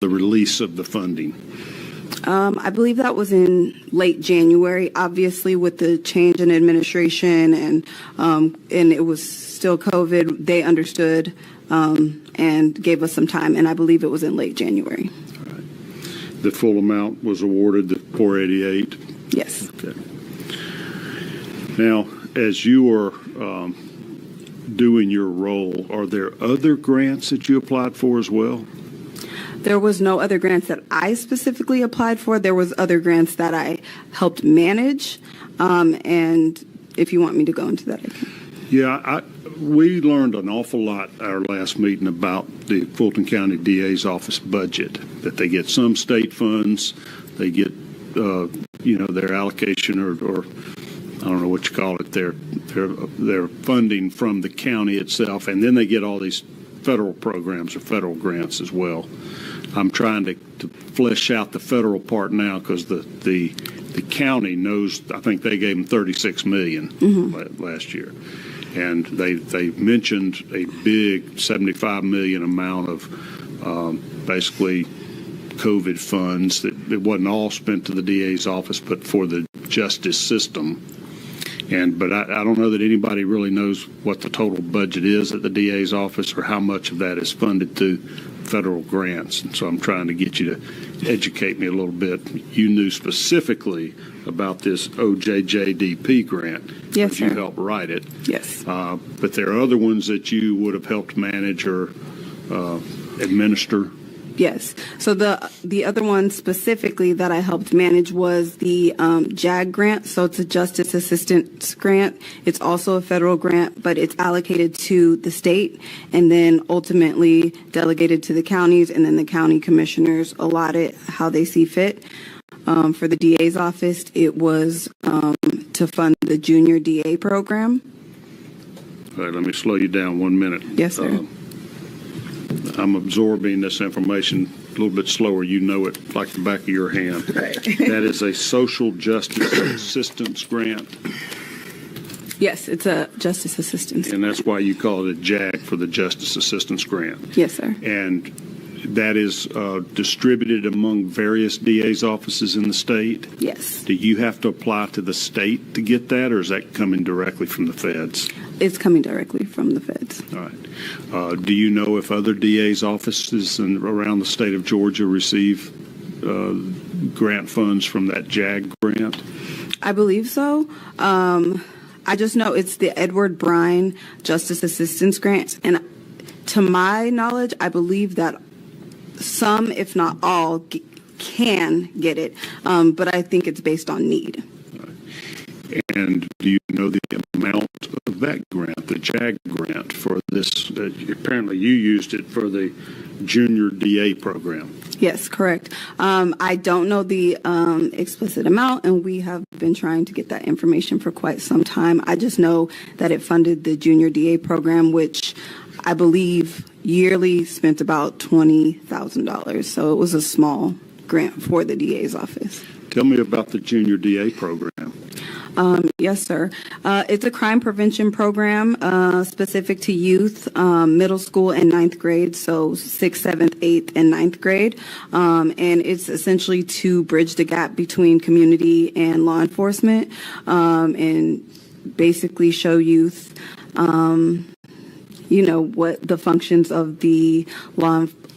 the release of the funding? I believe that was in late January. Obviously, with the change in administration and it was still COVID, they understood and gave us some time, and I believe it was in late January. All right. The full amount was awarded, the $488? Yes. Okay. Now, as you are doing your role, are there other grants that you applied for as well? There was no other grants that I specifically applied for. There was other grants that I helped manage, and if you want me to go into that, I can. Yeah, we learned an awful lot at our last meeting about the Fulton County DA's office budget, that they get some state funds, they get, their allocation or I don't know what you call it, their funding from the county itself, and then they get all these federal programs or federal grants as well. I'm trying to flesh out the federal part now because the county knows. I think they gave them $36 million last year, and they mentioned a big $75 million amount of basically COVID funds that it wasn't all spent to the DA's office, but for the justice system. But I don't know that anybody really knows what the total budget is at the DA's office or how much of that is funded through federal grants. And so I'm trying to get you to educate me a little bit. You knew specifically about this OJJDP grant. Yes, sir. You helped write it. Yes. But there are other ones that you would have helped manage or administer. Yes. So the other one specifically that I helped manage was the JAG grant. So it's a Justice Assistance Grant. It's also a federal grant, but it's allocated to the state and then ultimately delegated to the counties, and then the county commissioners allot it how they see fit. For the DA's office, it was to fund the junior DA program. All right, let me slow you down 1 minute. Yes, sir. I'm absorbing this information a little bit slower. You know it like the back of your hand. Right. That is a social justice assistance grant. Yes, it's a justice assistance. And that's why you call it a JAG, for the Justice Assistance Grant. Yes, sir. And that is distributed among various DA's offices in the state? Yes. Do you have to apply to the state to get that, or is that coming directly from the feds? It's coming directly from the feds. All right. Do you know if other DA's offices around the state of Georgia receive grant funds from that JAG grant? I believe so. I just know it's the Edward Brine Justice Assistance Grant. And to my knowledge, I believe that some, if not all, can get it. But I think it's based on need. And do you know the amount of that grant, the JAG grant, for this? Apparently you used it for the junior DA program. Yes, correct. I don't know the explicit amount, and we have been trying to get that information for quite some time. I just know that it funded the junior DA program, which I believe yearly spent about $20,000. So it was a small grant for the DA's office. Tell me about the junior DA program. Yes, sir. It's a crime prevention program specific to youth, middle school and ninth grade, so 6th, 7th, 8th, and ninth grade. And it's essentially to bridge the gap between community and law enforcement and basically show youth, what the functions of the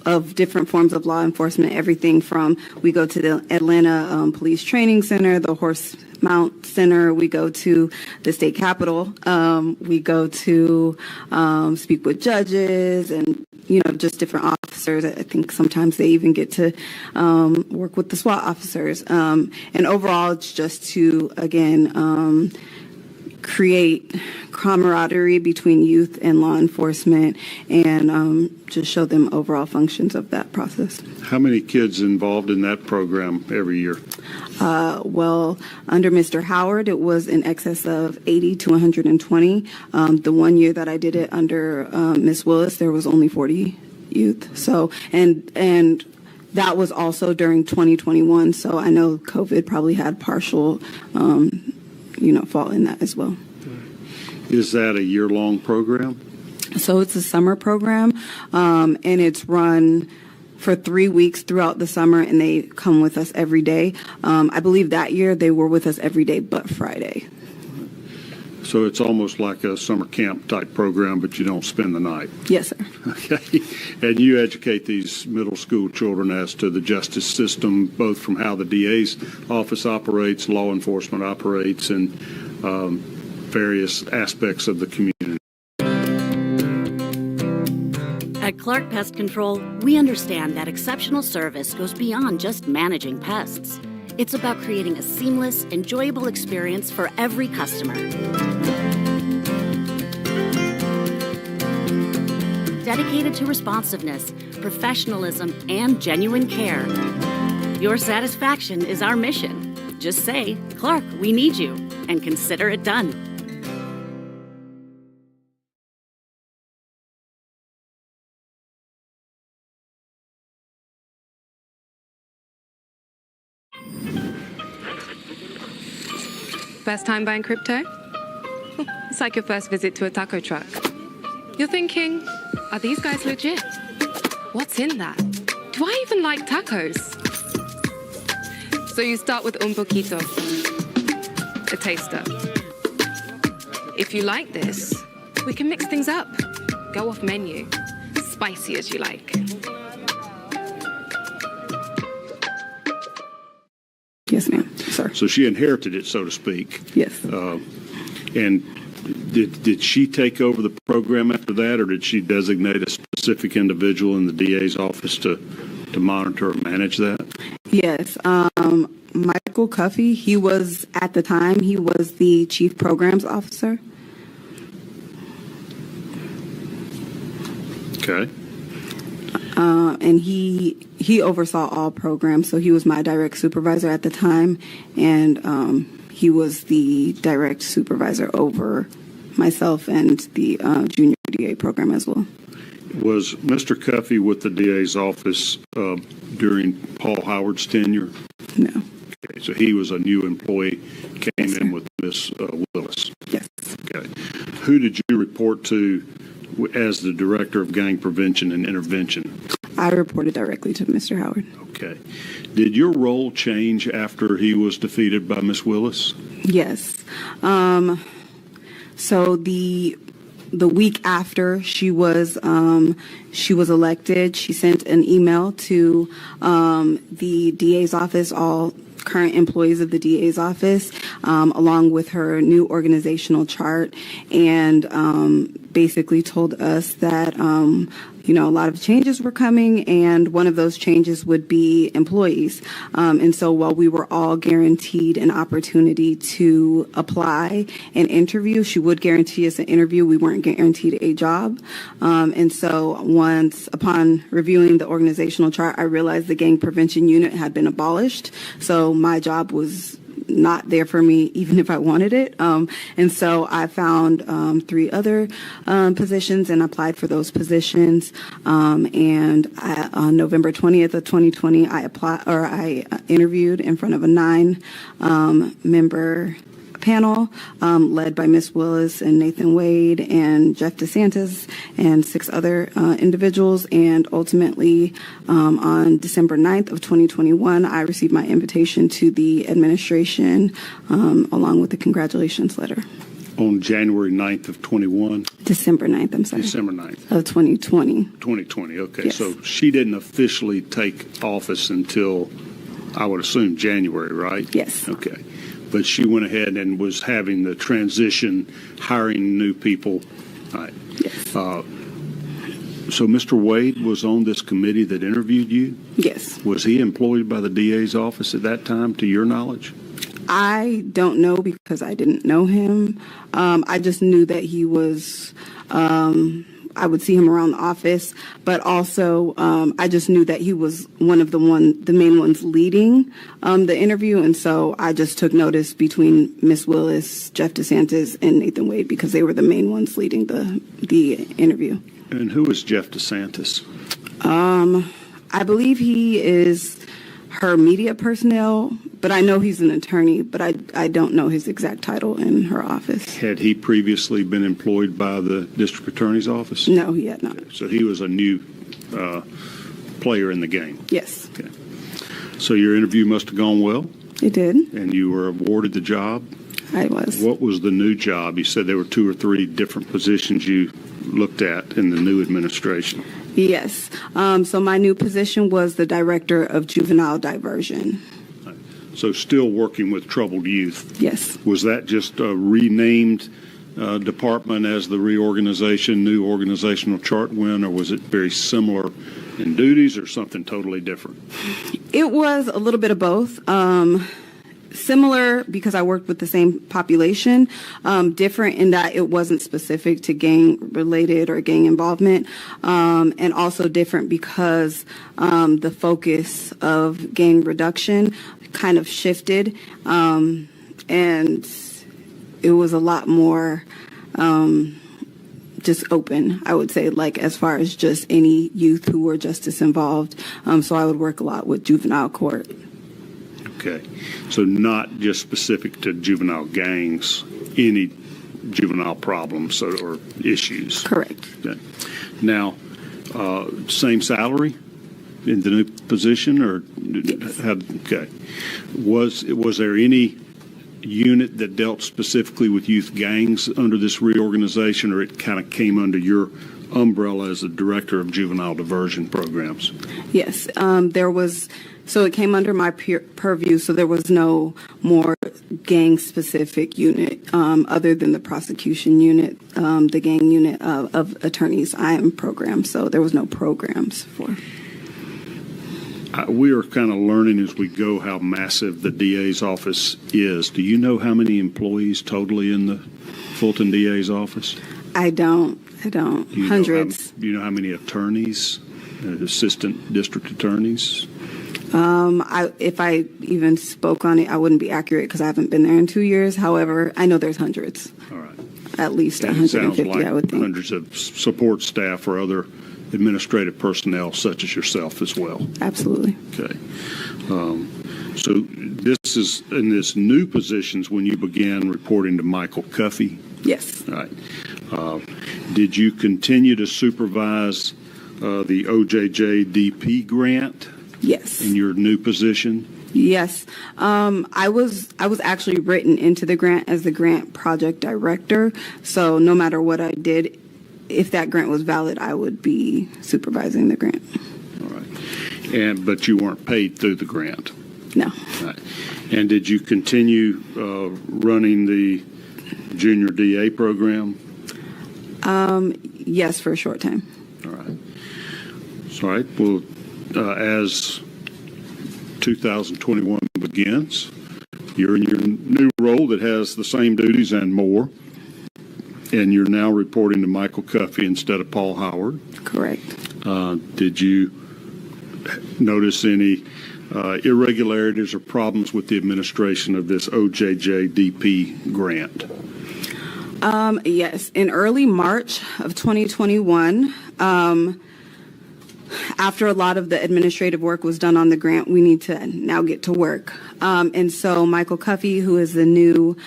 of different forms of law enforcement, everything from, we go to the Atlanta Police Training Center, the Horse Mount Center, we go to the state capitol, we go to speak with judges and, just different officers. I think sometimes they even get to work with the SWAT officers. And overall, it's just to, again, create camaraderie between youth and law enforcement and just show them overall functions of that process. How many kids involved in that program every year? Well, under Mr. Howard, it was in excess of 80 to 120. The 1 year that I did it under Ms. Willis, there was only 40 youth. So, and that was also during 2021. So I know COVID probably had partial fault in that as well. Is that a year-long program? So it's a summer program, and it's run for 3 weeks throughout the summer, and they come with us every day. I believe that year they were with us every day but Friday. So it's almost like a summer camp type program, but you don't spend the night. Yes, sir. Okay. And you educate these middle school children as to the justice system, both from how the DA's office operates, law enforcement operates, and various aspects of the community. At Clark Pest Control, we understand that exceptional service goes beyond just managing pests. It's about creating a seamless, enjoyable experience for every customer. Dedicated to responsiveness, professionalism, and genuine care. Your satisfaction is our mission. Just say, Clark, we need you, and consider it done. First time buying crypto? It's like your first visit to a taco truck. You're thinking, are these guys legit? What's in that? Do I even like tacos? So you start with un poquito, a taster. If you like this, we can mix things up. Go off menu, spicy as you like. Yes, ma'am. Sir. So she inherited it, so to speak. Yes. And did she take over the program after that, or did she designate a specific individual in the DA's office to monitor or manage that? Yes. Michael Cuffey, he was, at the time, he was the chief programs officer. Okay. And he oversaw all programs, so he was my direct supervisor at the time, and he was the direct supervisor over myself and the junior DA program as well. Was Mr. Cuffey with the DA's office during Paul Howard's tenure? No. Okay, so he was a new employee, came Yes, in with Miss Willis. Yes. Okay. Who did you report to as the director of gang prevention and intervention? I reported directly to Mr. Howard. Okay. Did your role change after he was defeated by Miss Willis? Yes. So the week after she was elected, she sent an email to the DA's office, all current employees of the DA's office, along with her new organizational chart, and basically told us that a lot of changes were coming, and one of those changes would be employees. And so while we were all guaranteed an opportunity to apply and interview, she would guarantee us an interview. We weren't guaranteed a job. And so once upon reviewing the organizational chart, I realized the gang prevention unit had been abolished. So my job was not there for me, even if I wanted it. And so I found 3 other positions and applied for those positions. And on November 20th of 2020, I interviewed in front of a 9-member panel led by Ms. Willis and Nathan Wade and Jeff DeSantis and 6 other individuals. And ultimately, on December 9th of 2021, I received my invitation to the administration along with the congratulations letter. On January 9th of 21? December 9th, I'm sorry. December 9th. Of 2020. 2020, okay. Yes. So she didn't officially take office until, I would assume, January, right? Yes. Okay. But she went ahead and was having the transition, hiring new people. All right. Yes. So Mr. Wade was on this committee that interviewed you? Yes. Was he employed by the DA's office at that time, to your knowledge? I don't know because I didn't know him. I just knew that he was, I would see him around the office, but also I just knew that he was one of the main ones leading the interview, and so I just took notice between Ms. Willis, Jeff DeSantis, and Nathan Wade because they were the main ones leading the interview. And who is Jeff DeSantis? I believe he is her media personnel, but I know he's an attorney, but I don't know his exact title in her office. Had he previously been employed by the district attorney's office? No, he had not. So he was a new player in the game. Yes, Okay. So your interview must have gone well, it did. and you were awarded the job. I was. What was the new job? You said there were 2 or 3 different positions you looked at in the new administration. Yes. So my new position was the Director of Juvenile Diversion. So still working with troubled youth. Yes. Was that just a renamed department as the reorganization, new organizational chart went, or was it very similar in duties or something totally different? It was a little bit of both. Similar because I worked with the same population, different in that it wasn't specific to gang-related or gang involvement, and also different because the focus of gang reduction kind of shifted, and it was a lot more just open, I would say, like as far as just any youth who were justice involved. So I would work a lot with juvenile court. Okay. So not just specific to juvenile gangs, any juvenile problems or issues. Correct. Okay. Now, same salary in the new position, or Yes. okay? Was there any unit that dealt specifically with youth gangs under this reorganization, or it kind of came under your umbrella as the director of juvenile diversion programs? Yes, there was. So it came under my purview. So there was no more gang-specific unit other than the prosecution unit, the gang unit of attorneys. I am program, so there was no programs for. We are kind of learning as we go how massive the DA's office is. Do you know how many employees totally in the Fulton DA's office? I don't. Hundreds. Do you know how many attorneys, assistant district attorneys? If I even spoke on it, I wouldn't be accurate because I haven't been there in 2 years. However, I know there's hundreds. All right. At least And it sounds 150, like I would think. hundreds of support staff or other administrative personnel such as yourself as well. Absolutely. Okay. So this is in this new positions when you began reporting to Michael Cuffey. Yes. All right. Did you continue to supervise the OJJDP grant Yes. in your new position? Yes. I was actually written into the grant as the grant project director. So no matter what I did, if that grant was valid, I would be supervising the grant. All right. But you weren't paid through the grant. No. All right. And did you continue running the junior DA program? Yes, for a short time. All right. All right. Well, as 2021 begins, you're in your new role that has the same duties and more, and you're now reporting to Michael Cuffey instead of Paul Howard. Correct. Did you notice any irregularities or problems with the administration of this OJJDP grant? Yes. In early March of 2021, after a lot of the administrative work was done on the grant, we need to now get to work. And so Michael Cuffey, who is the new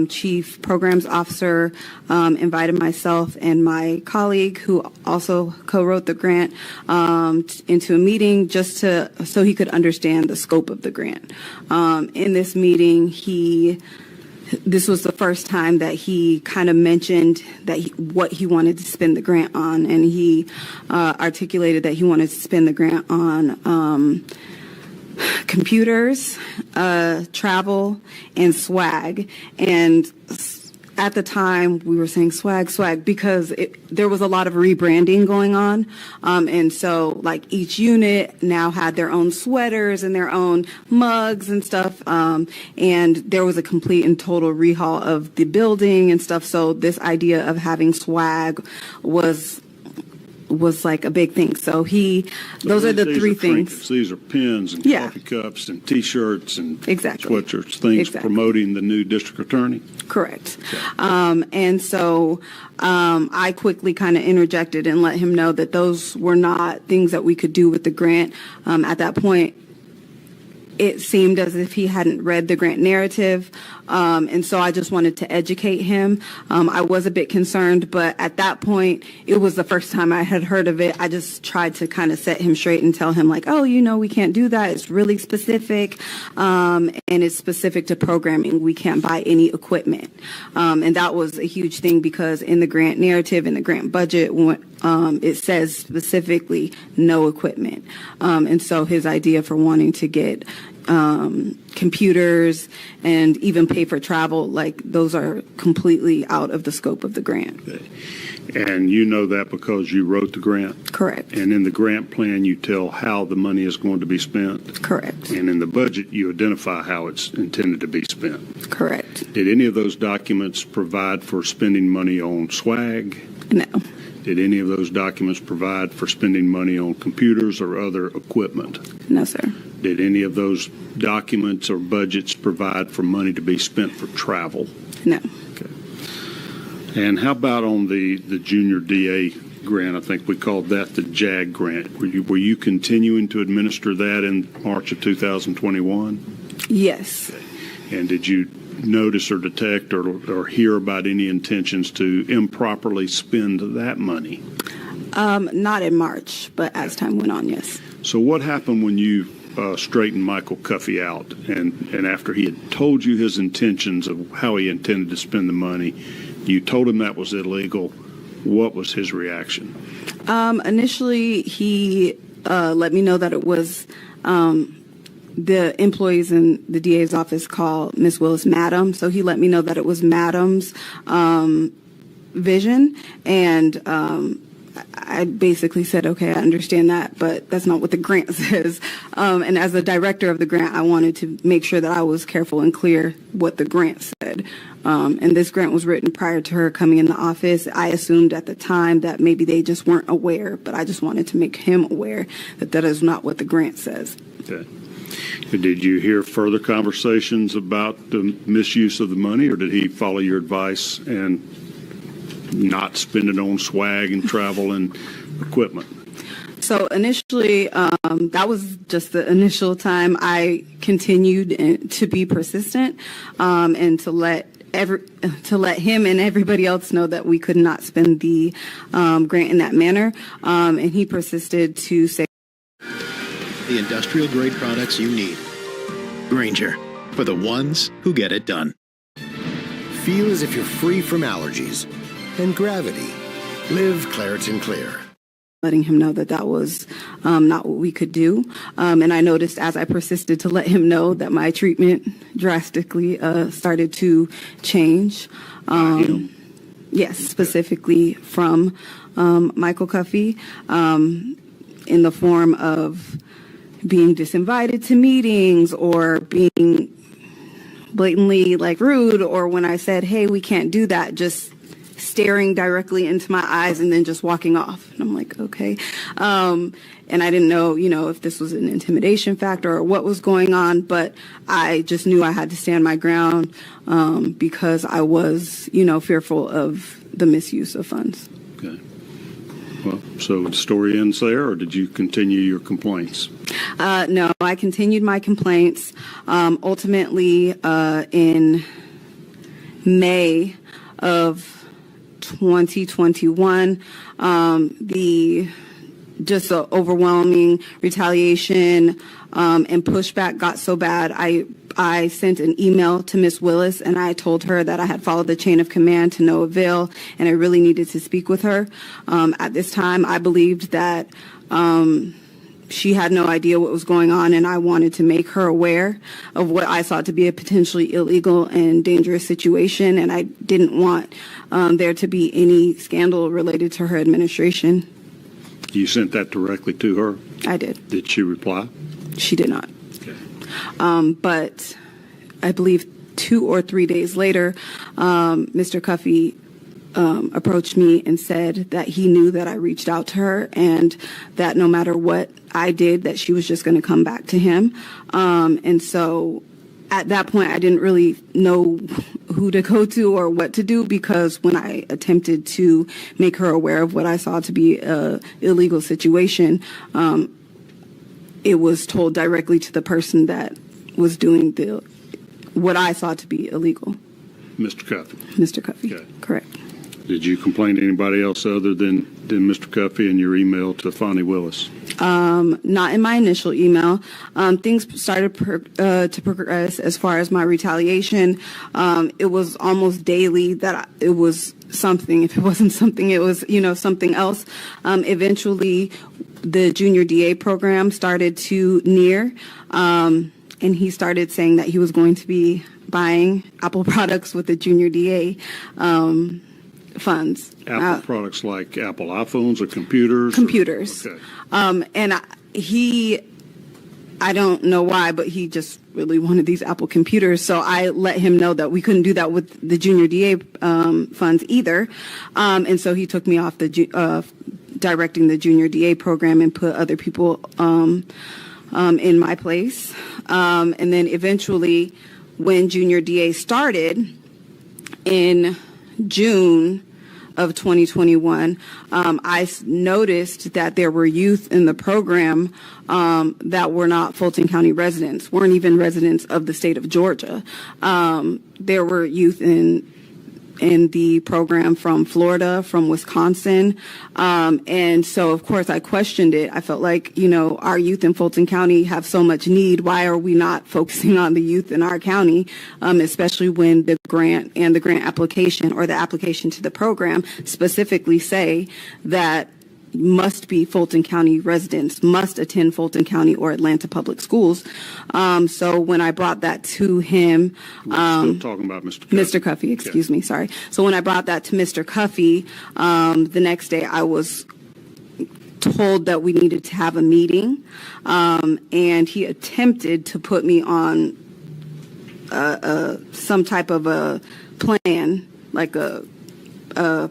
chief programs officer, invited myself and my colleague, who also co-wrote the grant, into a meeting just so he could understand the scope of the grant. In this meeting, this was the first time that he kind of mentioned that what he wanted to spend the grant on, and he articulated that he wanted to spend the grant on computers, travel, and swag. And at the time, we were saying swag, because there was a lot of rebranding going on. And so, like, each unit now had their own sweaters and their own mugs and stuff. And there was a complete and total rehaul of the building and stuff. So this idea of having swag was like a big thing. So those are the three things. Trinkets. These are pins and coffee cups and T-shirts and sweatshirts, things promoting the new district attorney. Correct. Okay. And so I quickly kind of interjected and let him know that those were not things that we could do with the grant. At that point, it seemed as if he hadn't read the grant narrative. And so I just wanted to educate him. I was a bit concerned, but at that point, it was the first time I had heard of it. I just tried to kind of set him straight and tell him like, oh, we can't do that. It's really specific. And it's specific to programming. We can't buy any equipment. And that was a huge thing because in the grant narrative, in the grant budget, it says specifically no equipment. And so his idea for wanting to get computers and even pay for travel, like those are completely out of the scope of the grant. Okay. And you know that because you wrote the grant? Correct. And in the grant plan, you tell how the money is going to be spent? Correct. And in the budget, you identify how it's intended to be spent? Correct. Did any of those documents provide for spending money on swag? No. Did any of those documents provide for spending money on computers or other equipment? No, sir. Did any of those documents or budgets provide for money to be spent for travel? No. Okay. And how about on the junior DA grant? I think we called that the JAG grant. Were you continuing to administer that in March of 2021? Yes. And did you notice or detect or hear about any intentions to improperly spend that money? Not in March, but as time went on, yes. So what happened when you straightened Michael Cuffey out and after he had told you his intentions of how he intended to spend the money, you told him that was illegal? What was his reaction? Initially, he let me know that it was the employees in the DA's office call Ms. Willis Madam. So he let me know that it was Madam's vision. And I basically said, okay, I understand that, but that's not what the grant says. And as the director of the grant, I wanted to make sure that I was careful and clear what the grant said. And this grant was written prior to her coming in the office. I assumed at the time that maybe they just weren't aware, but I just wanted to make him aware that that is not what the grant says. Okay. Did you hear further conversations about the misuse of the money, or did he follow your advice and not spend it on swag and travel and equipment? So initially, that was just the initial time. I continued to be persistent and to let him and everybody else know that we could not spend the grant in that manner. And he persisted to say, the industrial grade products you need. Grainger, for the ones who get it done. Feel as if you're free from allergies and gravity. Live Claritin Clear. Letting him know that that was not what we could do. And I noticed as I persisted to let him know that my treatment drastically started to change. Yes, specifically from Michael Cuffey in the form of being disinvited to meetings or being blatantly like rude, or when I said, hey, we can't do that, just staring directly into my eyes and then just walking off. And I'm like, okay. And I didn't know, if this was an intimidation factor or what was going on, but I just knew I had to stand my ground because I was, fearful of the misuse of funds. Okay. Well, so the story ends there, or did you continue your complaints? No, I continued my complaints. Ultimately, in May of 2021, the just overwhelming retaliation and pushback got so bad. I sent an email to Ms. Willis and I told her that I had followed the chain of command to no avail and I really needed to speak with her. At this time, I believed that she had no idea what was going on, and I wanted to make her aware of what I saw to be a potentially illegal and dangerous situation, and I didn't want there to be any scandal related to her administration. You sent that directly to her? I did. Did she reply? She did not. Okay. But I believe 2 or 3 days later, Mr. Cuffey approached me and said that he knew that I reached out to her and that no matter what I did, that she was just going to come back to him. And so at that point, I didn't really know who to go to or what to do, because when I attempted to make her aware of what I saw to be an illegal situation, it was told directly to the person that was doing what I saw to be illegal. Mr. Cuffey. Mr. Cuffey, Okay. correct. Did you complain to anybody else other than Mr. Cuffey in your email to Fani Willis? Not in my initial email. Things started to progress as far as my retaliation. It was almost daily that it was something. If it wasn't something, it was, something else. Eventually, the junior DA program started to near, and he started saying that he was going to be buying Apple products with the junior DA funds. Apple products like Apple iPhones or computers? Computers. Okay. And I don't know why, but he just really wanted these Apple computers. So I let him know that we couldn't do that with the junior DA funds either. And so he took me off directing the junior DA program and put other people in my place. And then eventually, when junior DA started in June of 2021, I noticed that there were youth in the program that were not Fulton County residents, weren't even residents of the state of Georgia. There were youth in the program from Florida, from Wisconsin. And so, of course, I questioned it. I felt like, our youth in Fulton County have so much need. Why are we not focusing on the youth in our county, especially when the grant and the grant application or the application to the program specifically say that must be Fulton County residents, must attend Fulton County or Atlanta Public Schools. So when I brought that to him, We're still talking about Mr. Cuffey. Mr. Cuffey, excuse me, sorry. So when I brought that to Mr. Cuffey, the next day I was told that we needed to have a meeting, and he attempted to put me on some type of a plan, like a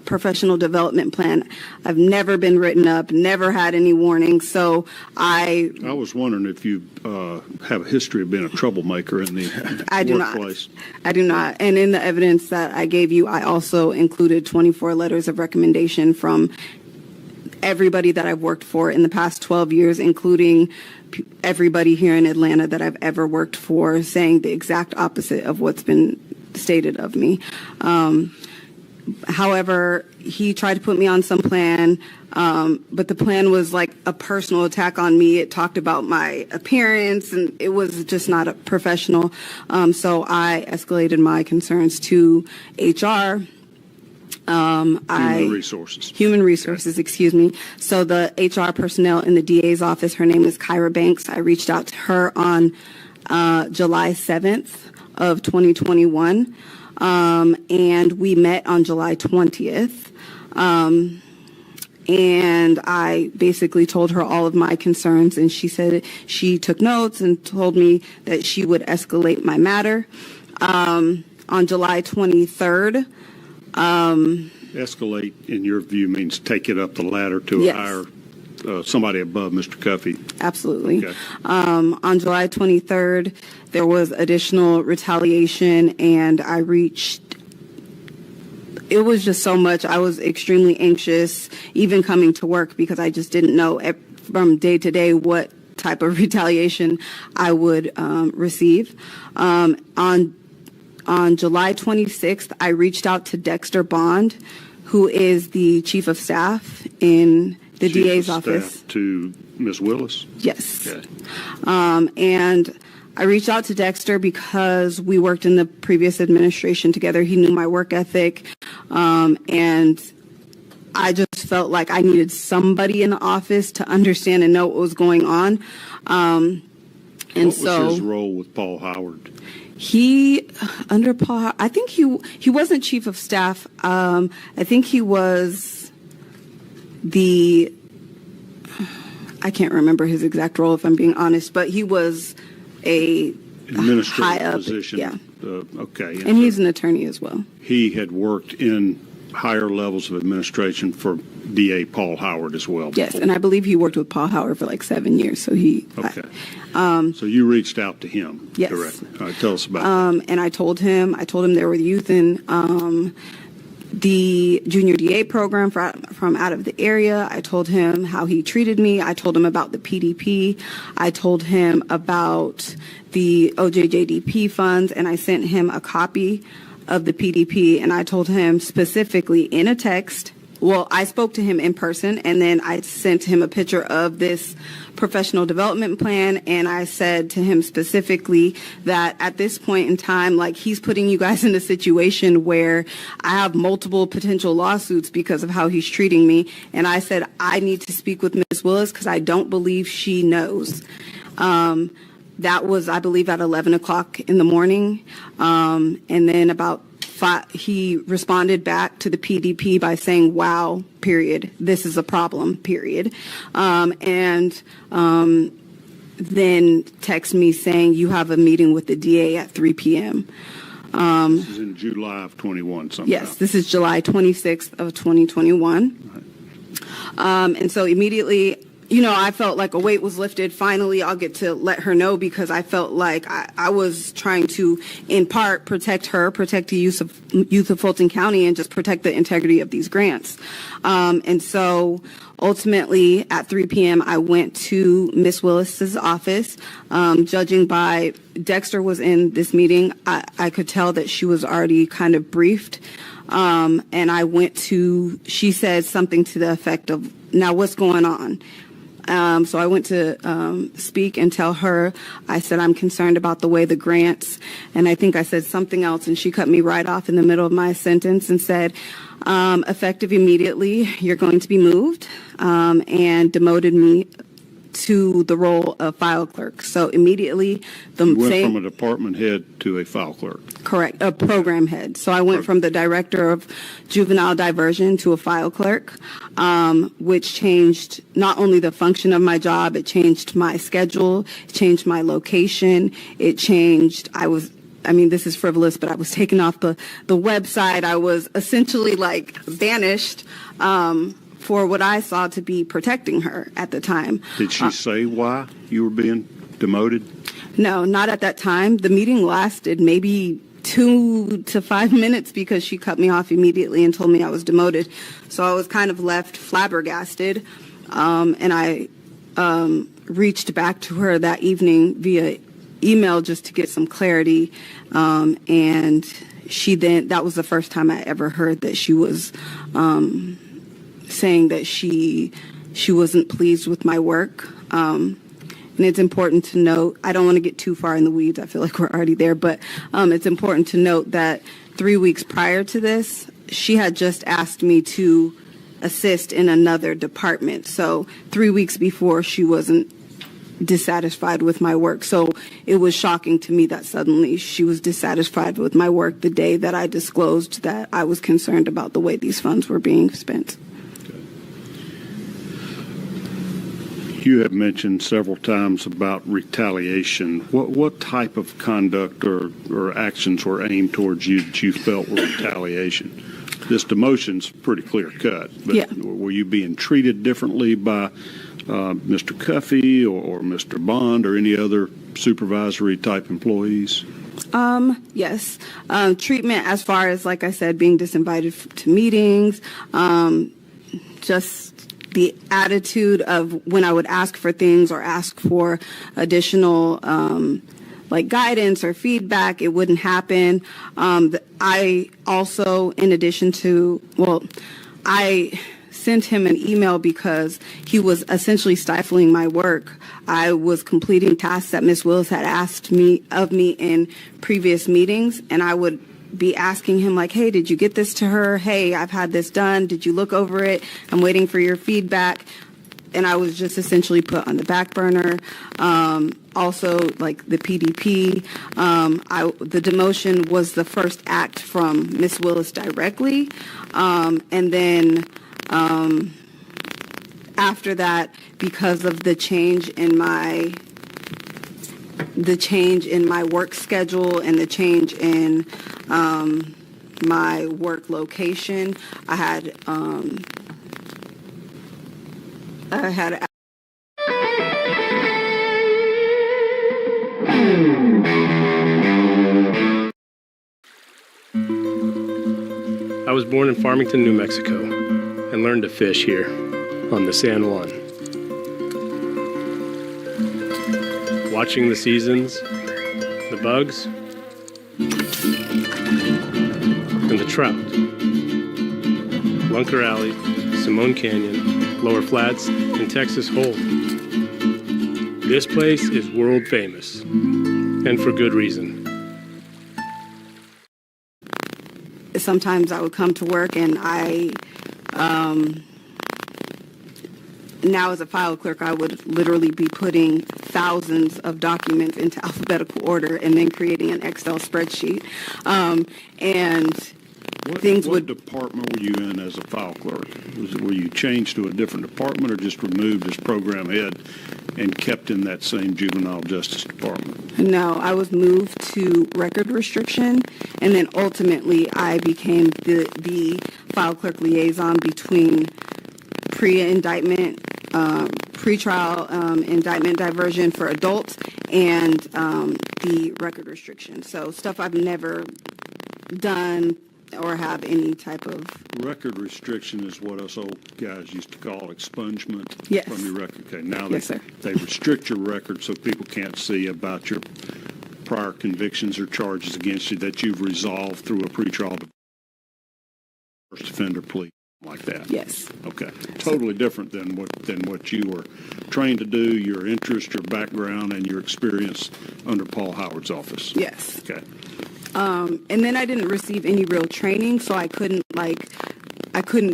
professional development plan. I've never been written up, never had any warnings. So I was wondering if you have a history of being a troublemaker in the I do workplace. I do not. And in the evidence that I gave you, I also included 24 letters of recommendation from everybody that I've worked for in the past 12 years, including everybody here in Atlanta that I've ever worked for, saying the exact opposite of what's been stated of me. However, he tried to put me on some plan, but the plan was like a personal attack on me. It talked about my appearance, and it was just not a professional. So I escalated my concerns to HR. Human Resources, excuse me. So the HR personnel in the DA's office, her name is Kyra Banks. I reached out to her on July 7th of 2021. And we met on July 20th. And I basically told her all of my concerns, and she said she took notes and told me that she would escalate my matter. On July 23rd. Escalate, in your view, means take it up the ladder to a higher somebody above Mr. Cuffey. Absolutely. Okay. On July 23rd, there was additional retaliation, and it was just so much. I was extremely anxious, even coming to work, because I just didn't know from day to day what type of retaliation I would receive. On July 26th, I reached out to Dexter Bond, who is the chief of staff in the DA's office. To Ms. Willis? Yes. Okay. And I reached out to Dexter because we worked in the previous administration together. He knew my work ethic. And I just felt like I needed somebody in the office to understand and know what was going on. What was his role with Paul Howard? Under Paul, I think he wasn't chief of staff. I think he was I can't remember his exact role, if I'm being honest, but he was a administrative high up position. Yeah. Okay. And he's an attorney as well. He had worked in higher levels of administration for DA Paul Howard as well. Yes, and I believe he worked with Paul Howard for like 7 years. So Okay. So you reached out to him yes. directly. All right, tell us about that. And I told him there were youth in the junior DA program from out of the area. I told him how he treated me. I told him about the PDP. I told him about the OJJDP funds, and I sent him a copy of the PDP, and I told him specifically in a text. Well, I spoke to him in person, and then I sent him a picture of this professional development plan, and I said to him specifically that at this point in time, like, he's putting you guys in a situation where I have multiple potential lawsuits because of how he's treating me, and I said I need to speak with Ms. Willis because I don't believe she knows. That was, I believe, at 11 o'clock in the morning, and then about he responded back to the PDP by saying, wow, period. This is a problem, period. And then text me saying, you have a meeting with the DA at 3 p.m. This is in July of 21 sometime. Yes, this is July 26th of 2021. Right. And so immediately, I felt like a weight was lifted. Finally, I'll get to let her know because I felt like I was trying to, in part, protect her, protect the youth of Fulton County, and just protect the integrity of these grants. And so ultimately, at 3 p.m., I went to Miss Willis's office. Judging by Dexter was in this meeting, I could tell that she was already kind of briefed. And I went to, she said something to the effect of, now what's going on? So I went to speak and tell her, I said, I'm concerned about the way the grants, and I think I said something else, and she cut me right off in the middle of my sentence and said, effective immediately, you're going to be moved, and demoted me to the role of file clerk. So immediately, you went from a department head to a file clerk. Correct, a program head. So I went from the director of juvenile diversion to a file clerk, which changed not only the function of my job, it changed my schedule, it changed my location, it changed, this is frivolous, but I was taken off the website. I was essentially like banished, for what I saw to be protecting her at the time. Did she say why you were being demoted? No, not at that time. The meeting lasted maybe 2 to 5 minutes because she cut me off immediately and told me I was demoted. So I was kind of left flabbergasted, and I reached back to her that evening via email just to get some clarity, and that was the first time I ever heard that she was saying that she wasn't pleased with my work. And it's important to note, I don't want to get too far in the weeds, I feel like we're already there, but it's important to note that 3 weeks prior to this, she had just asked me to assist in another department. So 3 weeks before, she wasn't dissatisfied with my work. So it was shocking to me that suddenly she was dissatisfied with my work the day that I disclosed that I was concerned about the way these funds were being spent. You have mentioned several times about retaliation. What type of conduct or actions were aimed towards you that you felt were retaliation? This demotion's pretty clear cut, but yeah. Were you being treated differently by Mr. Cuffey or Mr. Bond or any other supervisory type employees? Yes. Treatment as far as, like I said, being disinvited to meetings, just the attitude of when I would ask for things or ask for additional guidance or feedback, it wouldn't happen. I also, in addition to, I sent him an email because he was essentially stifling my work. I was completing tasks that Ms. Willis had asked of me in previous meetings, and I would be asking him like, hey, did you get this to her? Hey, I've had this done. Did you look over it? I'm waiting for your feedback. And I was just essentially put on the back burner. Also, like the PDP, the demotion was the first act from Ms. Willis directly. And then after that, because of the change in my work schedule and the change in my work location, I had I was born in Farmington, New Mexico, and learned to fish here on the San Juan. Watching the seasons, the bugs, and the trout. Lunker Alley, Simone Canyon, Lower Flats, and Texas Hold. This place is world famous, and for good reason. Sometimes I would come to work and now as a file clerk, I would literally be putting thousands of documents into alphabetical order and then creating an Excel spreadsheet. What department were you in as a file clerk? Were you changed to a different department or just removed as program head and kept in that same juvenile justice department? No, I was moved to record restriction, and then ultimately I became the file clerk liaison between pre-indictment, pre-trial indictment diversion for adults and the record restriction. So stuff I've never done or have any type of... Record restriction is what us old guys used to call expungement Yes. from your record. Okay, now Yes, sir. they restrict your record so people can't see about your prior convictions or charges against you that you've resolved through a pretrial first offender plea, like that. Yes. Okay, totally different than what you were trained to do, your interest, your background, and your experience under Paul Howard's office. Yes. Okay. And then I didn't receive any real training, so I couldn't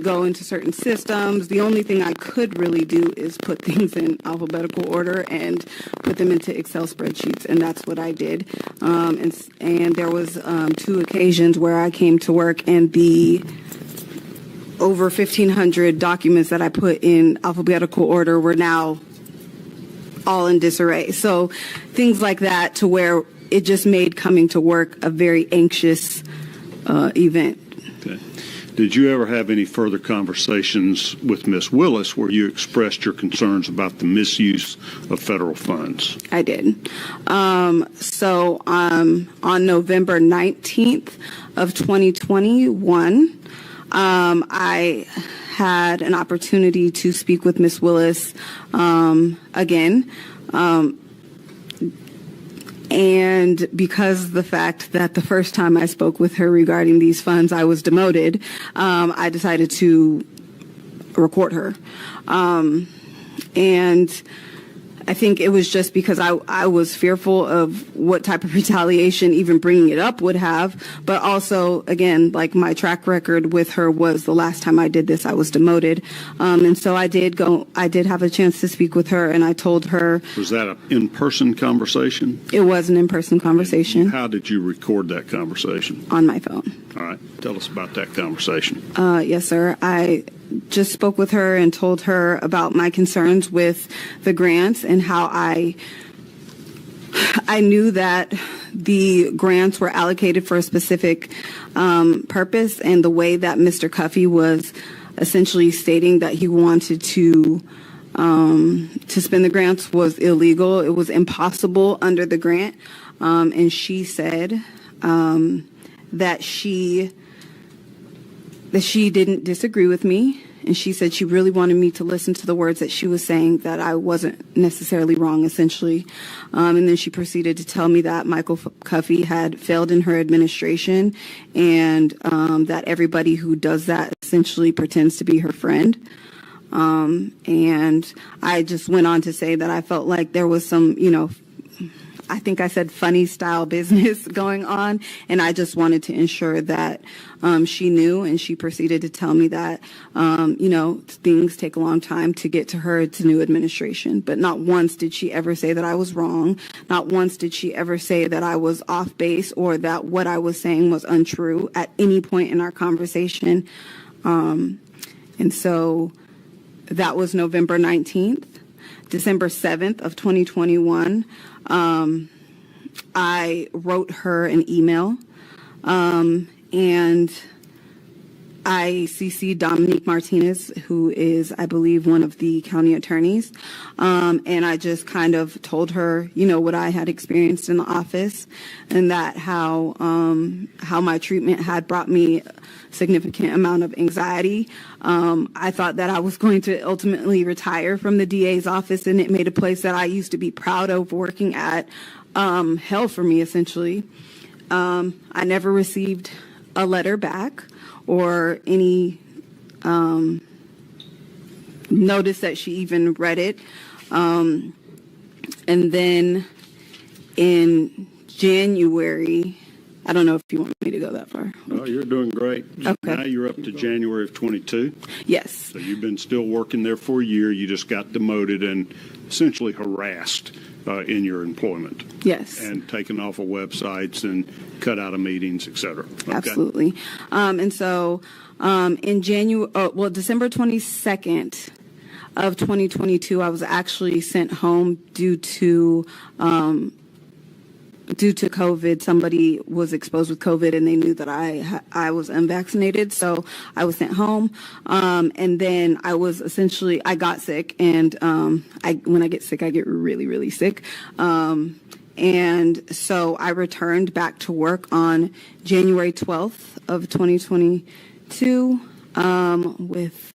go into certain systems. The only thing I could really do is put things in alphabetical order and put them into Excel spreadsheets, and that's what I did. And there was 2 occasions where I came to work and the over 1,500 documents that I put in alphabetical order were now all in disarray. So things like that, to where it just made coming to work a very anxious event. Okay. Did you ever have any further conversations with Ms. Willis where you expressed your concerns about the misuse of federal funds? I did. So on November 19th of 2021, I had an opportunity to speak with Ms. Willis again. And because of the fact that the first time I spoke with her regarding these funds, I was demoted, I decided to record her. And I think it was just because I was fearful of what type of retaliation even bringing it up would have. But also, again, like my track record with her was the last time I did this, I was demoted. And so I did have a chance to speak with her, and I told her. Was that an in-person conversation? It was an in-person conversation. How did you record that conversation? On my phone. All right. Tell us about that conversation. Yes, sir. I just spoke with her and told her about my concerns with the grants and how I knew that the grants were allocated for a specific purpose, and the way that Mr. Cuffey was essentially stating that he wanted to spend the grants was illegal. It was impossible under the grant. And she said that she didn't disagree with me, and she said she really wanted me to listen to the words that she was saying, that I wasn't necessarily wrong, essentially. And then she proceeded to tell me that Michael Cuffey had failed in her administration, and that everybody who does that essentially pretends to be her friend. And I just went on to say that I felt like there was some, I think I said funny style business going on, and I just wanted to ensure that she knew. And she proceeded to tell me that things take a long time to get to her, to new administration. But not once did she ever say that I was wrong. Not once did she ever say that I was off base or that what I was saying was untrue at any point in our conversation. And so that was November 19th. December 7th of 2021, I wrote her an email, and I CC'd Dominique Martinez, who is, I believe, one of the county attorneys. And I just kind of told her, what I had experienced in the office, and that how my treatment had brought me a significant amount of anxiety. I thought that I was going to ultimately retire from the DA's office, and it made a place that I used to be proud of working at hell for me, essentially. I never received a letter back or any notice that she even read it. And then in January, I don't know if you want me to go that far. No, you're doing great. Okay. Now you're up to January of 22. Yes. So you've been still working there for a year. You just got demoted and essentially harassed in your employment. Yes. And taken off of websites and cut out of meetings, et cetera. Okay. Absolutely. And so in December 22nd of 2022, I was actually sent home due to COVID. Somebody was exposed with COVID, and they knew that I was unvaccinated, so I was sent home. And then I got sick, and when I get sick, I get really, really sick. And so I returned back to work on January 12th of 2022 with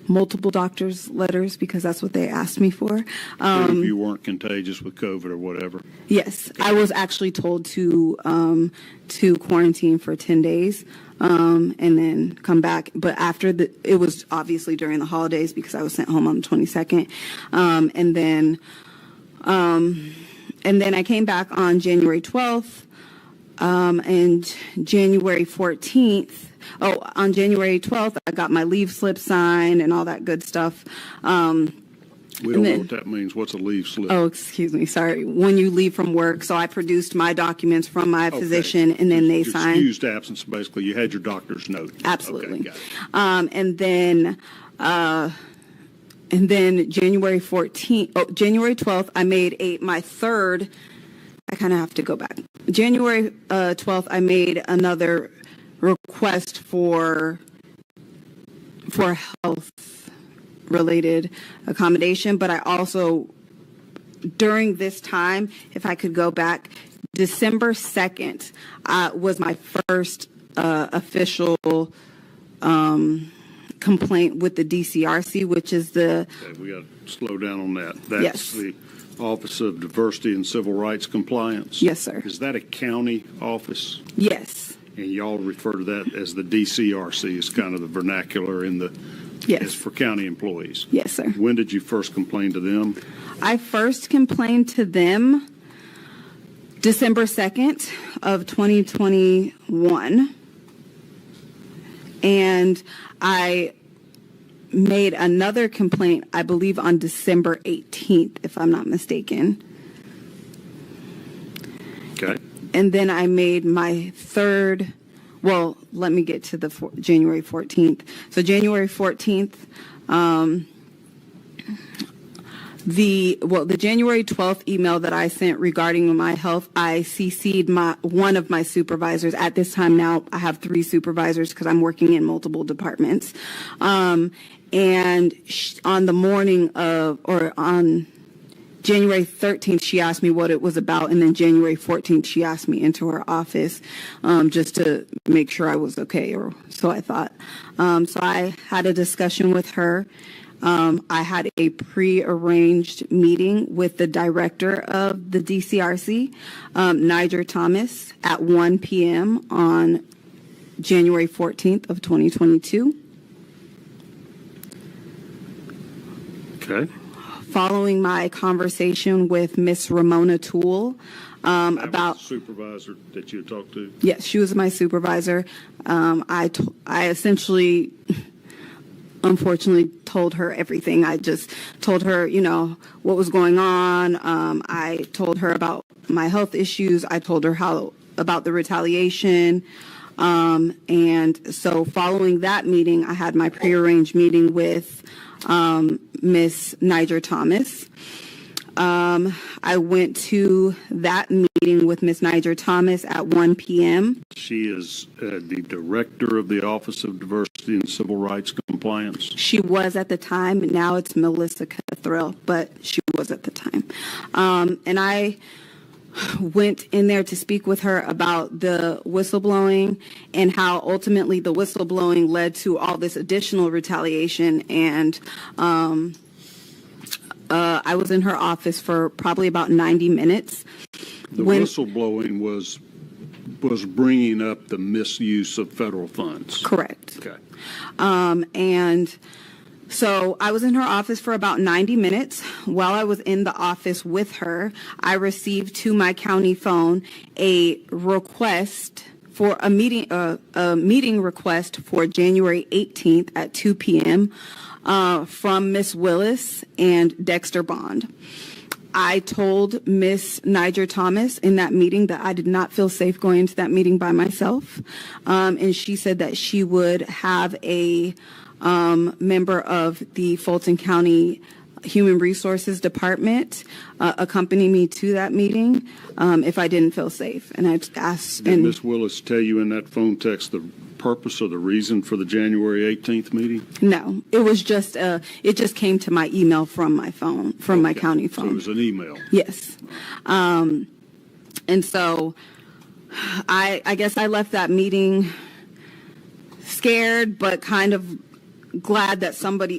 multiple doctor's letters, because that's what they asked me for. If you weren't contagious with COVID or whatever. Yes, I was actually told to quarantine for 10 days and then come back. But it was obviously during the holidays, because I was sent home on the 22nd. And then I came back on January 12th and January 14th. On January 12th, I got my leave slip signed and all that good stuff. We don't know what that means. What's a leave slip? Oh, excuse me. Sorry. When you leave from work. So I produced my documents from my physician, and then they signed. Excused absence, basically. You had your doctor's note. Absolutely. Okay, got it. And then January 12th, I made my third. I kind of have to go back. January 12th, I made another request for health-related accommodation, but I also, during this time, if I could go back, December 2nd was my first official complaint with the DCRC, which is the... Okay, we got to slow down on that. That's yes. The Office of Diversity and Civil Rights Compliance. Yes, sir. Is that a county office? Yes. And y'all refer to that as the DCRC, is kind of the vernacular in the... Yes. As for county employees. Yes, sir. When did you first complain to them? I first complained to them December 2nd of 2021. And I made another complaint, I believe, on December 18th, if I'm not mistaken. Okay. And then I made my third, well, let me get to the January 14th. So January 14th, the January 12th email that I sent regarding my health, I CC'd one of my supervisors. At this time now, I have 3 supervisors because I'm working in multiple departments. And on the morning of, or on January 13th, she asked me what it was about, and then January 14th, she asked me into her office just to make sure I was okay, or so I thought. So I had a discussion with her. I had a pre-arranged meeting with the director of the DCRC, Niger Thomas, at 1 p.m. on January 14th of 2022. Okay. Following my conversation with Miss Ramona Toole about the supervisor that you talked to. Yes, she was my supervisor. I essentially, unfortunately, told her everything. I just told her, what was going on. I told her about my health issues. I told her about the retaliation. And so following that meeting, I had my prearranged meeting with Miss Niger Thomas. I went to that meeting with Ms. Niger Thomas at 1 p.m. She is the director of the Office of Diversity and Civil Rights Compliance. She was at the time. Now it's Melissa Catherell, but she was at the time. And I went in there to speak with her about the whistleblowing and how ultimately the whistleblowing led to all this additional retaliation. And I was in her office for probably about 90 minutes. The whistleblowing was bringing up the misuse of federal funds. Correct. Okay. And so I was in her office for about 90 minutes. While I was in the office with her, I received to my county phone a request for a meeting request for January 18th at 2 p.m. From Miss Willis and Dexter Bond. I told Miss Niger Thomas in that meeting that I did not feel safe going into that meeting by myself. And she said that she would have a member of the Fulton County Human Resources Department accompany me to that meeting if I didn't feel safe. And I asked. Did Ms. Willis tell you in that phone text the purpose or the reason for the January 18th meeting? No, it was just it just came to my email from my phone, from my county phone. So it was an email. Yes. And so I guess I left that meeting scared, but kind of glad that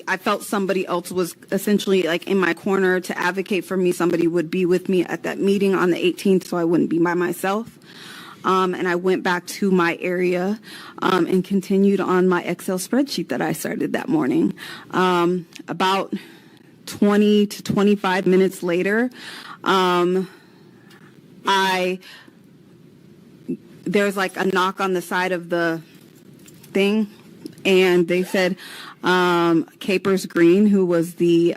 I felt somebody else was essentially like in my corner to advocate for me. Somebody would be with me at that meeting on the 18th, so I wouldn't be by myself. And I went back to my area and continued on my Excel spreadsheet that I started that morning. About 20 to 25 minutes later, there's like a knock on the side of the thing, and they said Capers Green, who was the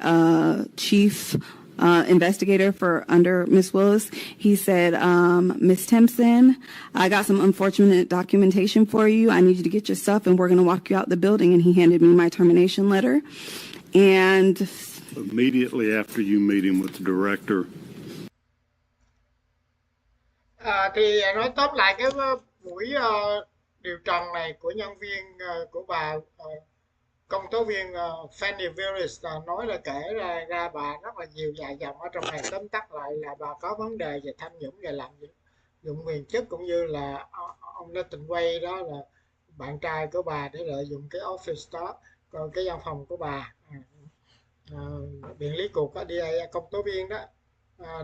chief investigator for under Miss Willis, he said, Miss Timpson, I got some unfortunate documentation for you. I need you to get your stuff and we're going to walk you out the building. And he handed me my termination letter. And immediately after you meeting with the director. Thì nói tóm lại cái buổi điều trần này của nhân viên của bà công tố viên Fani Willis nói là kể ra bà rất là nhiều dài dòng ở trong này, tóm tắt lại là bà có vấn đề về tham nhũng và lạm dụng quyền chức, cũng như là ông Nathan Way đó là bạn trai của bà để lợi dụng cái office đó, còn cái văn phòng của bà biện lý cuộc có DA công tố viên đó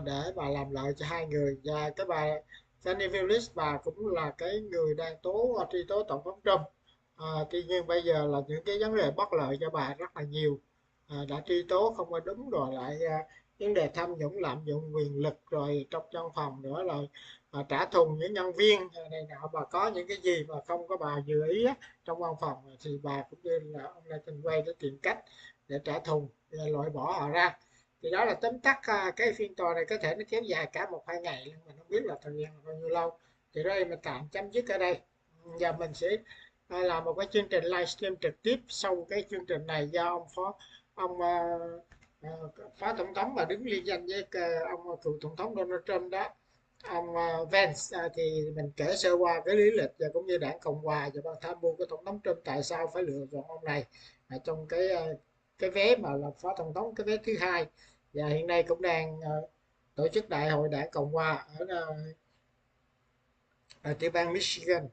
để bà làm lợi cho hai người. Và cái bà Fani Willis bà cũng là cái người đang truy tố tổng thống Trump. Tuy nhiên bây giờ là những cái vấn đề bất lợi cho bà rất là nhiều, đã truy tố không có đúng, rồi lại vấn đề tham nhũng lạm dụng quyền lực rồi trong văn phòng nữa, rồi trả thù những nhân viên này nọ. Bà có những cái gì mà không có bà dự ý trong văn phòng thì bà cũng như là ông Nathan Way để tìm cách để trả thù, để loại bỏ họ ra. Thì đó là tóm tắt cái phiên tòa này. Có thể nó kéo dài cả 1-2 ngày, nhưng mà không biết là thời gian là bao nhiêu lâu. Thì đây mình tạm chấm dứt ở đây, và mình sẽ làm một cái chương trình livestream trực tiếp sau cái chương trình này do ông phó tổng thống mà đứng liên danh với ông cựu tổng thống Donald Trump đó, ông Vance. Thì mình kể sơ qua cái lý lịch và cũng như đảng Cộng hòa và ban tham mưu của tổng thống Trump tại sao phải lựa chọn ông này trong cái vé mà là phó tổng thống, cái vé thứ hai. Và hiện nay cũng đang tổ chức đại hội đảng Cộng hòa ở tiểu bang Michigan.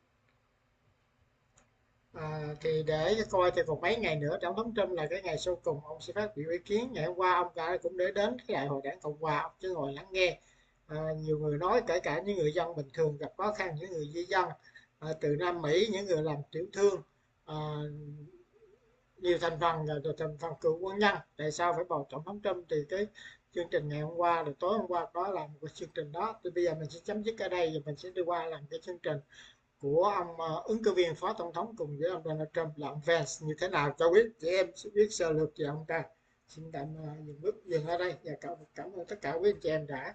Thì để coi thì còn mấy ngày nữa tổng thống Trump là cái ngày sau cùng ông sẽ phát biểu ý kiến. Ngày hôm qua ông cũng để đến cái đại hội đảng Cộng hòa, ông chứ ngồi lắng nghe. Nhiều người nói, kể cả những người dân bình thường gặp khó khăn, những người di dân từ Nam Mỹ, những người làm tiểu thương, nhiều thành phần cựu quân nhân, tại sao phải bầu tổng thống Trump. Thì cái chương trình ngày hôm qua, rồi tối hôm qua đó là một cái chương trình đó. Thì bây giờ mình sẽ chấm dứt ở đây và mình sẽ đi qua làm cái chương trình của ông ứng cử viên phó tổng thống cùng với ông Donald Trump là ông Vance như thế nào cho biết, để em sẽ biết sơ lược về ông ta. Xin tạm dừng ở đây và cảm ơn tất cả quý anh chị em đã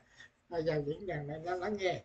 vào diễn đàn này lắng nghe.